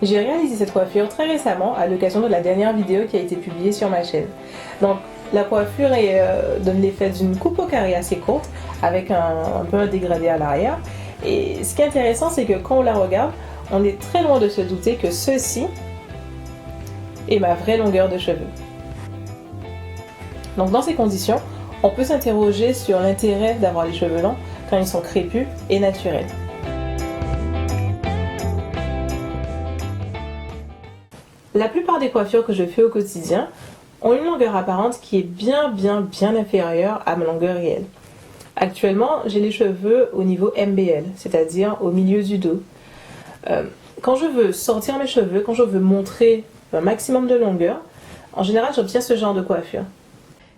J'ai réalisé cette coiffure très récemment à l'occasion de la dernière vidéo qui a été publiée sur ma chaîne. Donc la coiffure donne l'effet d'une coupe au carré assez courte avec un peu un dégradé à l'arrière. Et ce qui est intéressant, c'est que quand on la regarde, on est très loin de se douter que ceci est ma vraie longueur de cheveux. Donc dans ces conditions, on peut s'interroger sur l'intérêt d'avoir les cheveux longs quand ils sont crépus et naturels. La plupart des coiffures que je fais au quotidien ont une longueur apparente qui est bien inférieure à ma longueur réelle. Actuellement, j'ai les cheveux au niveau MBL, c'est-à-dire au milieu du dos. Quand je veux sortir mes cheveux, quand je veux montrer un maximum de longueur, en général, j'obtiens ce genre de coiffure.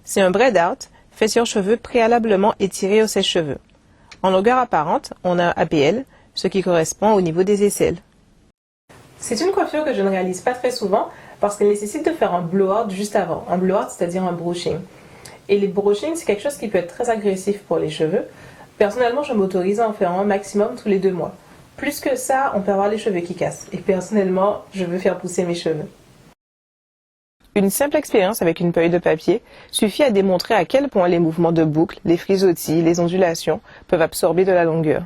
C'est un braid out fait sur cheveux préalablement étirés au sèche-cheveux. En longueur apparente, on a APL, ce qui correspond au niveau des aisselles. C'est une coiffure que je ne réalise pas très souvent parce qu'elle nécessite de faire un blowout juste avant. Un blowout, c'est-à-dire un brushing. Et les brushings, c'est quelque chose qui peut être très agressif pour les cheveux. Personnellement, je m'autorise à en faire un maximum tous les 2 mois. Plus que ça, on peut avoir les cheveux qui cassent. Et personnellement, je veux faire pousser mes cheveux. Une simple expérience avec une feuille de papier suffit à démontrer à quel point les mouvements de boucle, les frisottis, les ondulations peuvent absorber de la longueur.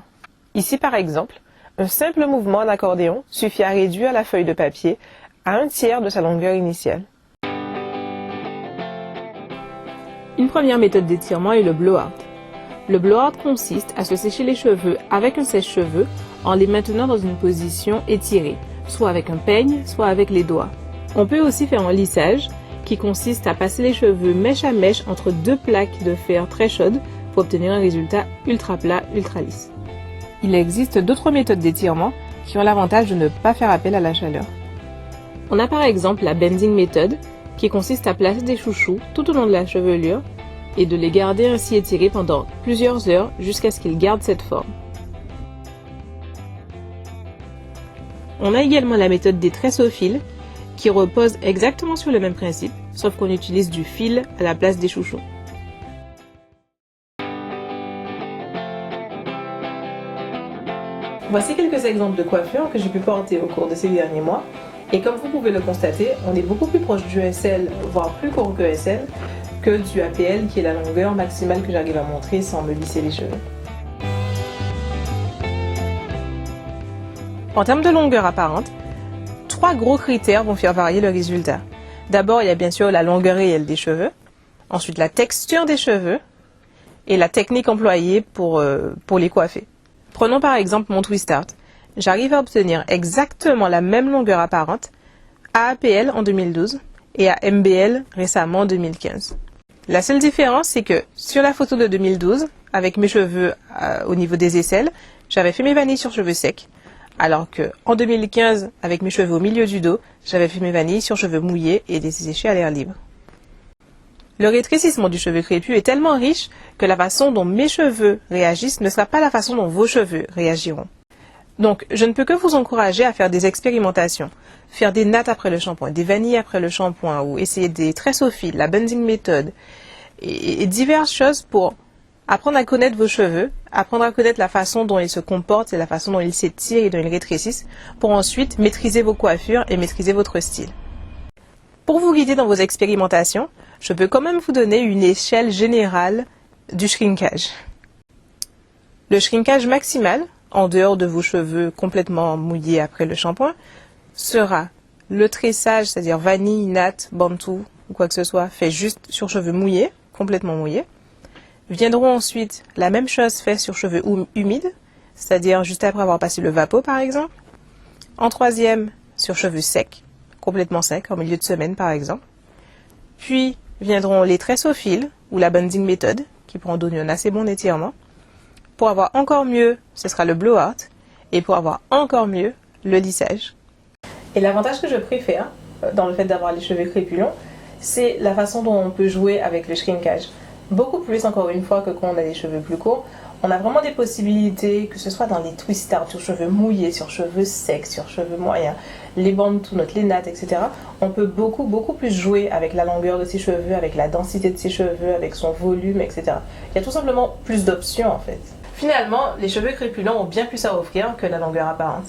Ici, par exemple, un simple mouvement d'accordéon suffit à réduire la feuille de papier à 1/3 de sa longueur initiale. Une première méthode d'étirement est le blowout. Le blowout consiste à se sécher les cheveux avec un sèche-cheveux en les maintenant dans une position étirée, soit avec un peigne, soit avec les doigts. On peut aussi faire un lissage qui consiste à passer les cheveux mèche à mèche entre 2 plaques de fer très chaudes pour obtenir un résultat ultra plat, ultra lisse. Il existe d'autres méthodes d'étirement qui ont l'avantage de ne pas faire appel à la chaleur. On a par exemple la bending method qui consiste à placer des chouchous tout au long de la chevelure et de les garder ainsi étirés pendant plusieurs heures jusqu'à ce qu'ils gardent cette forme. On a également la méthode des tresses au fil qui repose exactement sur le même principe, sauf qu'on utilise du fil à la place des chouchous. Voici quelques exemples de coiffures que j'ai pu porter au cours de ces derniers mois. Et comme vous pouvez le constater, on est beaucoup plus proche du SL, voire plus court que SL, que du APL qui est la longueur maximale que j'arrive à montrer sans me lisser les cheveux. En termes de longueur apparente, 3 gros critères vont faire varier le résultat. D'abord, il y a bien sûr la longueur réelle des cheveux, ensuite la texture des cheveux et la technique employée pour les coiffer. Prenons par exemple mon twist out. J'arrive à obtenir exactement la même longueur apparente à APL en 2012 et à MBL récemment en 2015. La seule différence, c'est que sur la photo de 2012, avec mes cheveux au niveau des aisselles, j'avais fait mes vanilles sur cheveux secs, alors que en 2015, avec mes cheveux au milieu du dos, j'avais fait mes vanilles sur cheveux mouillés et desséchés à l'air libre. Le rétrécissement du cheveu crépus est tellement riche que la façon dont mes cheveux réagissent ne sera pas la façon dont vos cheveux réagiront. Donc, je ne peux que vous encourager à faire des expérimentations, faire des nattes après le shampoing, des vanilles après le shampoing, ou essayer des tresses au fil, la bending méthode, et diverses choses pour apprendre à connaître vos cheveux, apprendre à connaître la façon dont ils se comportent et la façon dont ils s'étirent et dont ils rétrécissent, pour ensuite maîtriser vos coiffures et maîtriser votre style. Pour vous guider dans vos expérimentations, je peux quand même vous donner une échelle générale du shrinkage. Le shrinkage maximal, en dehors de vos cheveux complètement mouillés après le shampoing, sera le tressage, c'est-à-dire vanille, natte, bantou ou quoi que ce soit, fait juste sur cheveux mouillés, complètement mouillés. Viendront ensuite la même chose faite sur cheveux humides, c'est-à-dire juste après avoir passé le vapeau par exemple. En troisième, sur cheveux secs, complètement secs, en milieu de semaine par exemple. Puis viendront les tresses au fil ou la bending méthode, qui pourront donner un assez bon étirement. Pour avoir encore mieux, ce sera le blowout, et pour avoir encore mieux, le lissage. Et l'avantage que je préfère dans le fait d'avoir les cheveux crépus longs, c'est la façon dont on peut jouer avec le shrinkage. Beaucoup plus encore une fois que quand on a des cheveux plus courts. On a vraiment des possibilités, que ce soit dans les twist out, sur cheveux mouillés, sur cheveux secs, sur cheveux moyens, les bandes tout notes, les nattes, etc. On peut beaucoup plus jouer avec la longueur de ses cheveux, avec la densité de ses cheveux, avec son volume, etc. Il y a tout simplement plus d'options en fait. Finalement, les cheveux crépus longs ont bien plus à offrir que la longueur apparente.